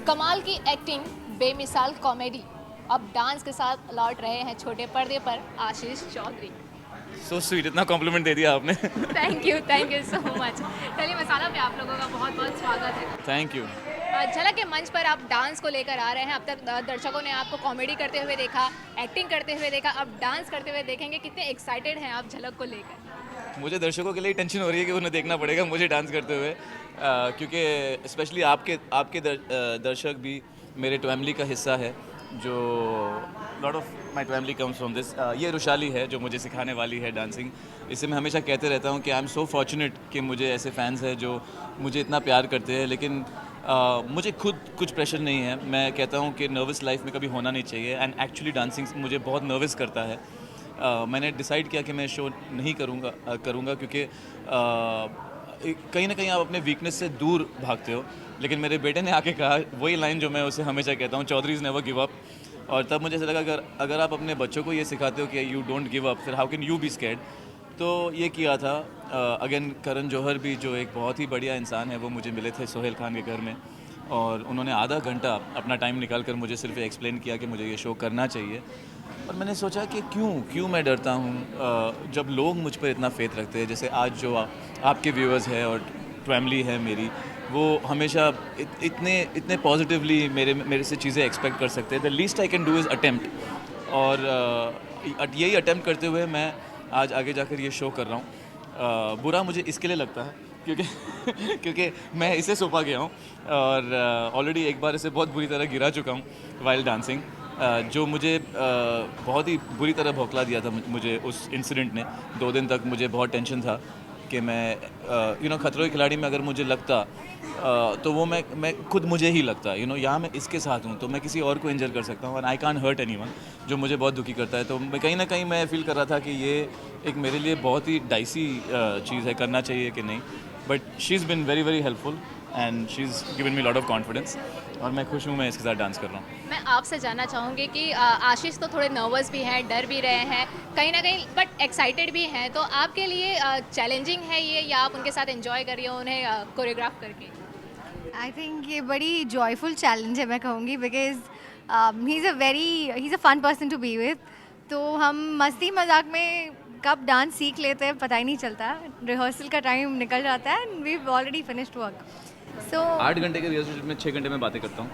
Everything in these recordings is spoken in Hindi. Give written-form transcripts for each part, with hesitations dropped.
कमाल की एक्टिंग, बेमिसाल कॉमेडी, अब डांस के साथ लौट रहे हैं छोटे पर्दे पर आशीष चौधरी। सो स्वीट, इतना कॉम्प्लीमेंट दे दिया आपने। Thank you so much. चलिए मसाला पे आप लोगों का बहुत बहुत स्वागत है। Thank you. झलक के मंच पर आप डांस को लेकर आ रहे हैं। अब तक दर्शकों ने आपको कॉमेडी करते हुए देखा, एक्टिंग करते हुए देखा, अब डांस करते हुए देखेंगे। कितने एक्साइटेड हैं आप झलक को लेकर? मुझे दर्शकों के लिए टेंशन हो रही है कि उन्हें देखना पड़ेगा मुझे डांस करते हुए, क्योंकि स्पेशली आपके आपके दर्शक भी मेरे फैमिली का हिस्सा है। जो lot of my family comes from this. ये रुशाली है जो मुझे सिखाने वाली है डांसिंग। इसे मैं हमेशा कहते रहता हूँ कि आई एम सो फॉर्चुनेट कि मुझे ऐसे फैंस हैं जो मुझे इतना प्यार करते हैं। लेकिन मुझे खुद कुछ प्रेशर नहीं है। मैं कहता हूँ कि नर्वस लाइफ में कभी होना नहीं चाहिए, एंड एक्चुअली डांसिंग मुझे बहुत नर्वस करता है। मैंने डिसाइड किया कि मैं शो नहीं करूँगा क्योंकि कहीं ना कहीं आप अपने वीकनेस से दूर भागते हो। लेकिन मेरे बेटे ने आके कहा वही लाइन जो मैं उसे हमेशा कहता हूँ, चौधरीज नेवर गिव अप। और तब मुझे ऐसा लगा अगर आप अपने बच्चों को ये सिखाते हो कि यू डोंट गिव अप, फिर how can you be scared. तो ये किया था। अगेन करण जौहर भी जो एक बहुत ही बढ़िया इंसान है, वो मुझे मिले थे सोहेल खान के घर में, और उन्होंने आधा घंटा अपना टाइम निकाल कर मुझे सिर्फ एक्सप्लेन किया कि मुझे ये शो करना चाहिए। और मैंने सोचा कि क्यों मैं डरता हूँ जब लोग मुझ पर इतना फेथ रखते हैं। जैसे आज जो आपके व्यूअर्स है और फैमिली है मेरी, वो हमेशा इतने पॉजिटिवली मेरे से चीज़ें एक्सपेक्ट कर सकते हैं। The least I can do is attempt. और यही अटेम्प्ट करते हुए मैं आज आगे जाकर ये शो कर रहा हूँ। बुरा मुझे इसके लिए लगता है क्योंकि क्योंकि मैं इसे सौंपा गया हूँ, और ऑलरेडी एक बार इसे बहुत बुरी तरह गिरा चुका हूँ वाइल डांसिंग। जो मुझे बहुत ही बुरी तरह भौंकला दिया था मुझे उस इंसिडेंट ने। 2 दिन तक मुझे बहुत टेंशन था कि मैं खतरों के खिलाड़ी में अगर मुझे लगता तो वो मैं खुद मुझे ही लगता यहाँ मैं इसके साथ हूँ तो मैं किसी और को इंजर कर सकता हूँ, और आई कांट हर्ट एनीवन, जो मुझे बहुत दुखी करता है। तो मैं कहीं ना कहीं मैं फील कर रहा था कि ये एक मेरे लिए बहुत ही डाइसी चीज़ है, करना चाहिए कि नहीं। But she is been very very helpful and she is given me lot of confidence, और मैं खुश हूँ मैं इसके साथ डांस कर रहा हूँ। मैं आपसे जानना चाहूँगी कि आशीष तो थोड़े नर्वस भी हैं, डर भी रहे हैं कहीं ना कहीं, बट एक्साइटेड भी हैं। तो आपके लिए चैलेंजिंग है ये, या आप उनके साथ एंजॉय कर रही हो उन्हें कोरियोग्राफ करके? आई थिंक ये बड़ी जॉयफुल चैलेंज है मैं कहूँगी, because he is a fun person to be with. तो हम मस्ती मजाक में कब डांस सीख लेते हैं पता ही नहीं चलता। रिहर्सल का टाइम निकल जाता है and we already finished work. So 8 घंटे के रिहर्सल में 6 घंटे में बातें करता हूँ,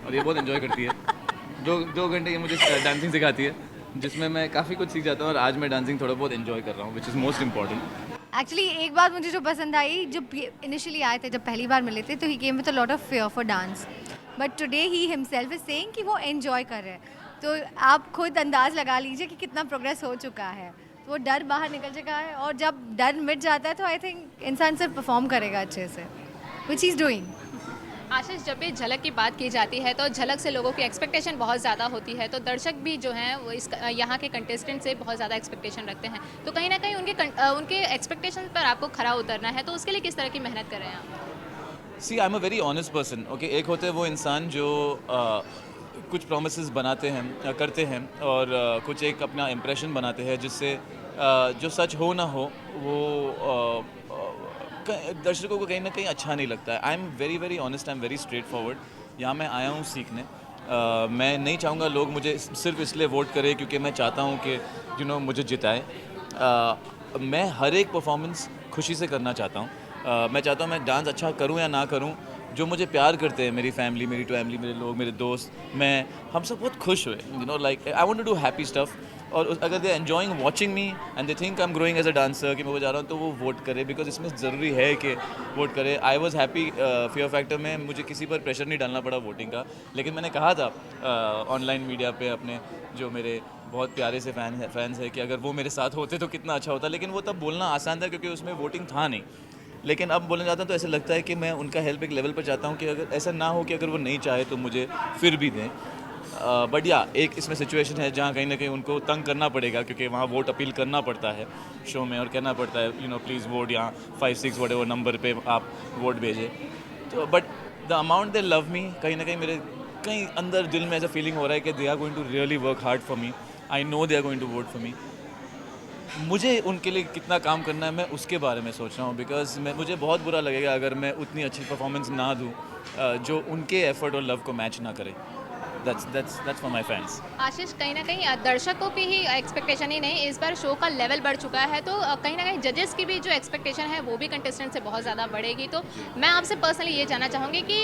और ये बहुत एंजॉय करती है। 2 घंटे ये मुझे डांसिंग सिखाती है, जिसमें मैं काफ़ी कुछ सीख जाता हूँ, और आज मैं डांसिंग थोड़ा बहुत एंजॉय कर रहा हूँ, which is most important. Actually एक बात मुझे जो पसंद आई, जब इनिशियली आए थे, जब पहली बार मिले थे, तो he came with a lot of fear for dance, but today he himself is saying कि वो एंजॉय कर रहे हैं। तो आप खुद अंदाज लगा लीजिए कि कितना प्रोग्रेस हो चुका है। तो वो डर बाहर निकल चुका है, और जब डर मिट जाता है तो आई थिंक इंसान सिर्फ परफॉर्म करेगा अच्छे से, विच इज़ डूइंग। आशीष, जब भी झलक की बात की जाती है तो झलक से लोगों की एक्सपेक्टेशन बहुत ज़्यादा होती है, तो दर्शक भी जो हैं वो यहाँ के कंटेस्टेंट से बहुत ज़्यादा एक्सपेक्टेशन रखते हैं। तो कहीं ना कहीं उनके एक्सपेक्टेशन पर आपको खरा उतरना है, तो उसके लिए किस तरह की मेहनत कर रहे हैं आप? See, I am a very honest person. Okay, एक होते हैं वो इंसान जो कुछ प्रोमिसेस बनाते हैं, करते हैं, और कुछ एक अपना इम्प्रेशन बनाते हैं जिससे जो सच हो ना हो वो दर्शकों को कहीं ना कहीं अच्छा नहीं लगता है। आई am very very honest, I am very straight forward. यहाँ मैं आया हूँ सीखने। मैं नहीं चाहूँगा लोग मुझे सिर्फ इसलिए वोट करें क्योंकि मैं चाहता हूँ कि मुझे जिताए। मैं हर एक परफॉर्मेंस खुशी से करना चाहता हूँ। मैं चाहता हूँ मैं डांस अच्छा करूँ या ना करूँ, जो मुझे प्यार करते हैं, मेरी फैमिली, मेरे लोग, मेरे दोस्त, हम सब बहुत खुश हुए। Like I want to do happy stuff. और अगर they enjoying watching me and they think I am growing as a dancer, कि मैं वो जा रहा हूँ, तो वो वोट करे, बिकॉज इसमें ज़रूरी है कि वोट करे। I was happy fear factor में मुझे किसी पर प्रेशर नहीं डालना पड़ा वोटिंग का। लेकिन मैंने कहा था ऑनलाइन मीडिया पे अपने जो मेरे बहुत प्यारे से फैंस है कि अगर वो मेरे साथ होते तो कितना अच्छा होता। लेकिन वो तब बोलना आसान था क्योंकि उसमें वोटिंग था नहीं। लेकिन अब बोलना चाहता हूँ तो ऐसे लगता है कि मैं उनका हेल्प एक लेवल पर चाहता हूँ कि अगर ऐसा ना हो कि अगर वो नहीं चाहे तो मुझे फिर भी दें। बट या एक इसमें सिचुएशन है जहाँ कहीं ना कहीं उनको तंग करना पड़ेगा, क्योंकि वहाँ वोट अपील करना पड़ता है शो में, और कहना पड़ता है प्लीज़ वोट, यहाँ 5-6 वट एवर नंबर पे आप वोट भेजें। तो but the amount they love me, कहीं ना कहीं मेरे कहीं अंदर दिल में ऐसा फीलिंग हो रहा है कि they are going to really work hard for me. I know they are going to vote for me. मुझे उनके लिए कितना काम करना है मैं उसके बारे में सोच रहा हूँ, बिकॉज मुझे बहुत बुरा लगेगा अगर मैं उतनी अच्छी परफॉर्मेंस ना दूँ जो उनके एफर्ट और लव को मैच ना करे. That's for my fans. आशीष, कहीं ना कहीं दर्शकों की ही एक्सपेक्टेशन ही नहीं, इस बार शो का लेवल बढ़ चुका है, तो कहीं ना कहीं जजेस की भी जो एक्सपेक्टेशन है वो भी कंटेस्टेंट से बहुत ज़्यादा बढ़ेगी. तो मैं आपसे पर्सनली ये जानना चाहूँगी कि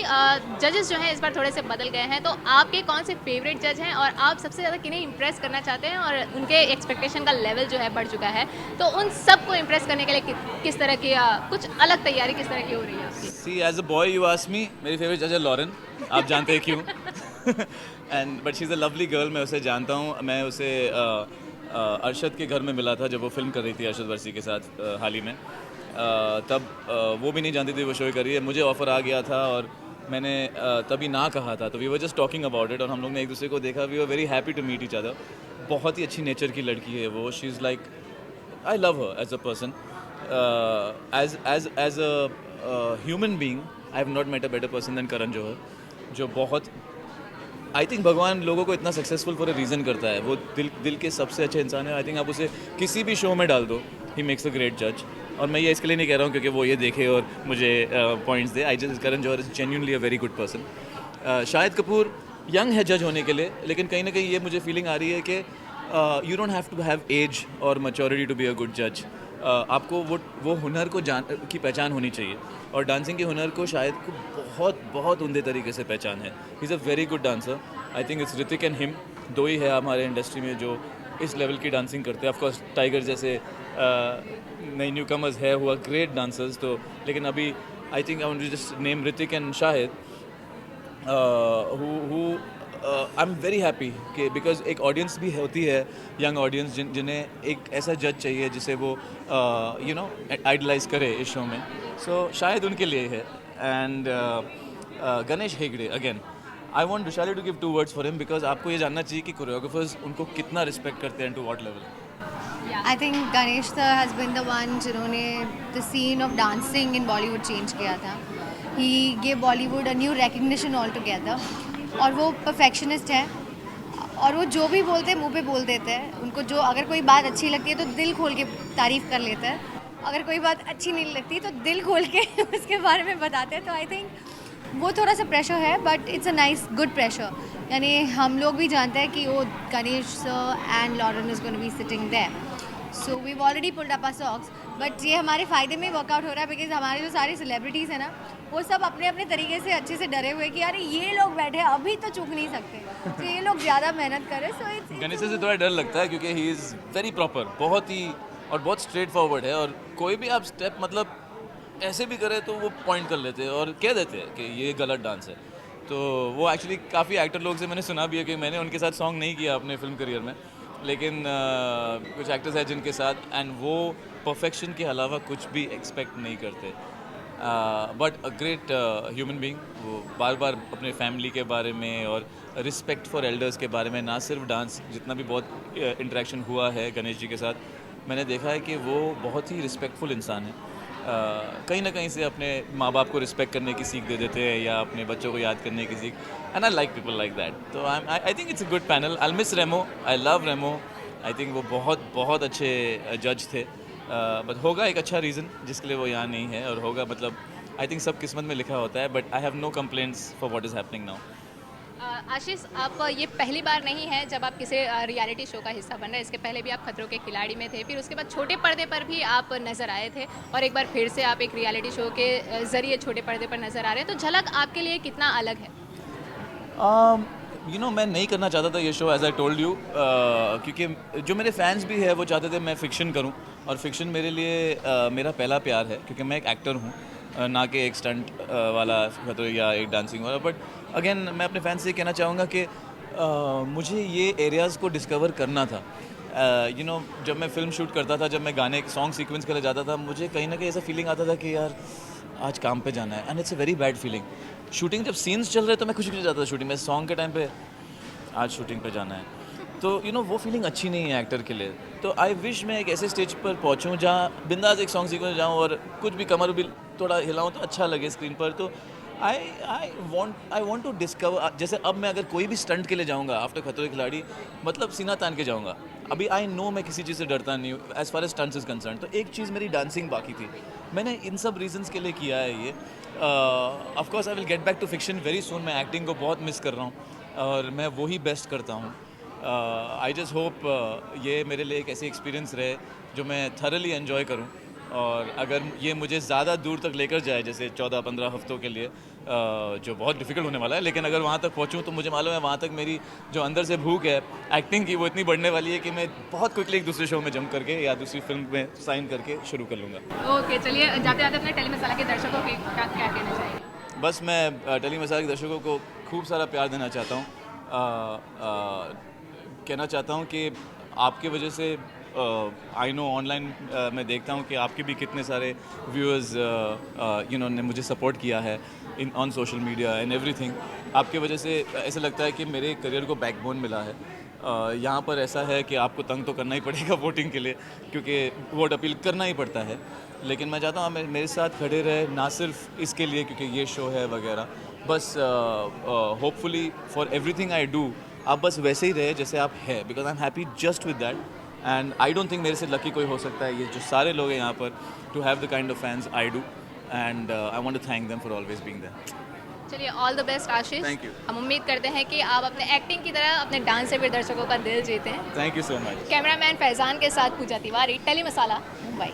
जजेस जो हैं इस बार थोड़े से बदल गए हैं, तो आपके कौन से फेवरेट जज हैं और आप सबसे ज़्यादा किन्हें इंप्रेस करना चाहते हैं, और उनके एक्सपेक्टेशन का लेवल जो है बढ़ चुका है, तो उन सबको इंप्रेस करने के लिए किस तरह की कुछ अलग तैयारी किस तरह की हो रही है आपकी? See, as a boy you ask me, मेरी फेवरेट जज है लॉरेन, आप जानते हैं क्यों. And but she is a lovely girl, मैं उसे जानता हूँ. मैं उसे अरशद के घर में मिला था जब वो फिल्म कर रही थी अरशद वर्सी के साथ हाल ही में. तब वो भी नहीं जानती थी वो शो कर रही है. मुझे ऑफ़र आ गया था और मैंने तभी ना कहा था, तो we were just talking about it और हम लोग ने एक दूसरे को देखा. We were very happy to meet each other. बहुत ही अच्छी नेचर की लड़की है वो. She is like, I love her as a person. As a human being I have not met a better person than Karan Johar, जो बहुत, आई थिंक भगवान लोगों को इतना सक्सेसफुल फॉर अ रीज़न करता है. वो दिल के सबसे अच्छे इंसान है. आई थिंक आप उसे किसी भी शो में डाल दो, ही मेक्स अ ग्रेट जज. और मैं ये इसके लिए नहीं कह रहा हूँ क्योंकि वो ये देखे और मुझे पॉइंट्स दे. I just, Karan Johar is genuinely a very good person. Shahid Kapoor young है जज होने के लिए, लेकिन कहीं ना कहीं ये मुझे फीलिंग आ रही है कि you don't have to have age और maturity to be a good जज. आपको वो हुनर को की पहचान होनी चाहिए, और डांसिंग के हुनर को शायद को बहुत बहुत उम्दे तरीके से पहचान है. ही is a very good dancer. I think it's Hrithik and him, दो ही है हमारे इंडस्ट्री में जो इस लेवल की डांसिंग करते हैं. ऑफकोर्स टाइगर जैसे नई न्यू कमर्स है हुआ ग्रेट डांसर्स, तो लेकिन अभी I think I want to just name Hrithik and Shahid, who I am very happy कि बिकॉज एक ऑडियंस भी होती है, यंग ऑडियंस, जिन्हें एक ऐसा जज चाहिए जिसे वो यू नो आइडलाइज करे इस शो में. सो शायद उनके लिए है. And Ganesh Hegde again, I want Vishali to give 2 words for him, because आपको ये जानना चाहिए कि कोरियोग्राफर्स उनको कितना रिस्पेक्ट करते हैं, to what level. I think Ganesh sir has been the one जिन्होंने the scene of dancing in Bollywood change किया था. He gave Bollywood a new recognition all together. और वो परफेक्शनिस्ट है, और वो जो भी बोलते हैं मुंह पे बोल देते हैं. उनको जो, अगर कोई बात अच्छी लगती है तो दिल खोल के तारीफ़ कर लेते हैं, अगर कोई बात अच्छी नहीं लगती तो दिल खोल के उसके बारे में बताते हैं. तो आई थिंक वो थोड़ा सा प्रेशर है, but it's a nice good pressure. यानी हम लोग भी जानते हैं कि वो Ganesh sir and Lauren is gonna be sitting there. So we already pulled up our socks, but ये हमारे फ़ायदे में वर्कआउट हो रहा है, बिकॉज हमारे जो सारे सेलिब्रिटीज़ हैं ना, वो सब अपने अपने तरीके से अच्छे से डरे हुए कि यार ये लोग बैठे अभी तो चूक नहीं सकते, तो ये लोग ज़्यादा मेहनत करें. सो इट्स गणेश से थोड़ा डर लगता है क्योंकि ही इज़ वेरी प्रॉपर, बहुत ही, और बहुत स्ट्रेट फॉरवर्ड है. और कोई भी आप स्टेप मतलब ऐसे भी करे तो वो पॉइंट कर लेते हैं और कह देते हैं कि ये गलत डांस है. तो वो एक्चुअली काफ़ी एक्टर लोग से मैंने सुना भी है कि मैंने उनके साथ सॉन्ग नहीं किया अपने फिल्म करियर में, लेकिन कुछ एक्टर्स हैं जिनके साथ, एंड वो परफेक्शन के अलावा कुछ भी एक्सपेक्ट नहीं करते. But a great human being. वो बार बार अपने फैमिली के बारे में और रिस्पेक्ट फॉर एल्डर्स के बारे में, ना सिर्फ डांस, जितना भी बहुत इंटरेक्शन हुआ है गणेश जी के साथ, मैंने देखा है कि वो बहुत ही रिस्पेक्टफुल इंसान है. कहीं ना कहीं से अपने माँ बाप को रिस्पेक्ट करने की सीख दे देते हैं, या अपने बच्चों को याद करने की सीख. And I like people like that. तो I think it's a good panel. I miss Remo, I love Remo. I think वो बहुत बहुत अच्छे जज थे. बट होगा एक अच्छा रीज़न जिसके लिए वो यहाँ नहीं है, और होगा मतलब आई थिंक सब किस्मत में लिखा होता है. But I have no complaints for what is happening now. Ashish, आप ये पहली बार नहीं है जब आप किसी रियलिटी शो का हिस्सा बन रहे हैं. इसके पहले भी आप खतरों के खिलाड़ी में थे, फिर उसके बाद छोटे पर्दे पर भी आप नज़र आए थे, और एक बार फिर से आप एक रियलिटी शो के ज़रिए छोटे पर्दे पर नज़र आ रहे हैं. तो झलक आपके लिए कितना अलग है? यू नो, मैं नहीं करना चाहता था ये show, as I told you, क्योंकि जो मेरे फैंस भी है वो चाहते थे मैं फ़िक्शन करूं, और फिक्शन मेरे लिए मेरा पहला प्यार है, क्योंकि मैं एक एक्टर हूं, ना कि एक स्टंट वाला खतरे या एक डांसिंग वाला. बट अगेन मैं अपने फैंस से कहना चाहूँगा कि मुझे ये एरियाज़ को डिस्कवर करना था. यू नो, जब मैं फिल्म शूट करता था, जब मैं गाने सॉन्ग सीक्वेंस के लिए जाता था, मुझे कहीं ना कहीं ऐसा फीलिंग आता था कि यार आज काम पे जाना है, and it's a very bad feeling. Shooting जब सीन्स चल रहे तो मैं खुश खुश जाता था शूटिंग में, सॉन्ग के टाइम पे आज शूटिंग पे जाना है, तो यू नो वो फीलिंग अच्छी नहीं है एक्टर के लिए. तो आई विश मैं एक ऐसे स्टेज पर पहुंचूं जहां बिंदास एक सॉन्ग सीक्वेंस जाऊं और कुछ भी कमर भी थोड़ा हिलाऊं तो अच्छा लगे स्क्रीन पर. तो आई वांट टू डिस्कवर. जैसे अब मैं अगर कोई भी स्टंट के लिए जाऊंगा आफ्टर खतरों के खिलाड़ी, मतलब सीना तान के जाऊंगा, अभी आई नो मैं किसी चीज़ से डरता नहीं हूँ as far as stunts is concern. तो एक चीज़ मेरी डांसिंग बाकी थी, मैंने इन सब रीजंस के लिए किया है ये। Of course I will get back to fiction very soon. मैं एक्टिंग को बहुत मिस कर रहा हूँ और मैं वही बेस्ट करता हूँ। आई जस्ट होप ये मेरे लिए एक ऐसी एक्सपीरियंस रहे जो मैं थरली एन्जॉय करूँ, और अगर ये मुझे ज़्यादा दूर तक लेकर जाए, जैसे 14-15 हफ्तों के लिए, जो बहुत डिफ़िकल्ट होने वाला है, लेकिन अगर वहाँ तक पहुँचूँ तो मुझे मालूम है वहाँ तक मेरी जो अंदर से भूख है एक्टिंग की वो इतनी बढ़ने वाली है कि मैं बहुत क्विकली एक दूसरे शो में जंप करके या दूसरी फिल्म में साइन करके शुरू कर लूँगा। ओके, चलिए जाते जाते अपने टेली मसाला के दर्शकों के क्या क्या कहना चाहिए? बस मैं टेली मसाला के दर्शकों को खूब सारा प्यार देना चाहता हूँ। कहना चाहता हूँ कि आपकी वजह से आई नो ऑनलाइन मैं देखता हूँ कि आपके भी कितने सारे व्यूअर्स ने मुझे सपोर्ट किया है in on social media and everything. आपकी वजह से ऐसा लगता है कि मेरे करियर को बैकबोन मिला है। यहाँ पर ऐसा है कि आपको तंग तो करना ही पड़ेगा वोटिंग के लिए, क्योंकि वोट अपील करना ही पड़ता है, लेकिन मैं चाहता हूँ आप मेरे साथ खड़े रहे, ना सिर्फ इसके लिए क्योंकि ये शो है वगैरह, बस hopefully for everything I do आप बस वैसे ही रहे जैसे आप हैं, because I am happy just with that. And I don't think मेरे से लकी कोई हो सकता है, ये जो सारे लोग हैं यहाँ पर, to have the kind of fans I do, and I want to thank them for always being there. चलिए, all the best Ashish. Thank you. हम उम्मीद करते हैं कि आप अपने एक्टिंग की तरह अपने डांस से भी दर्शकों का दिल जीते हैं। Thank you so much. Cameraman Faizan के साथ पूजा तिवारी, टेली मसाला, मुंबई।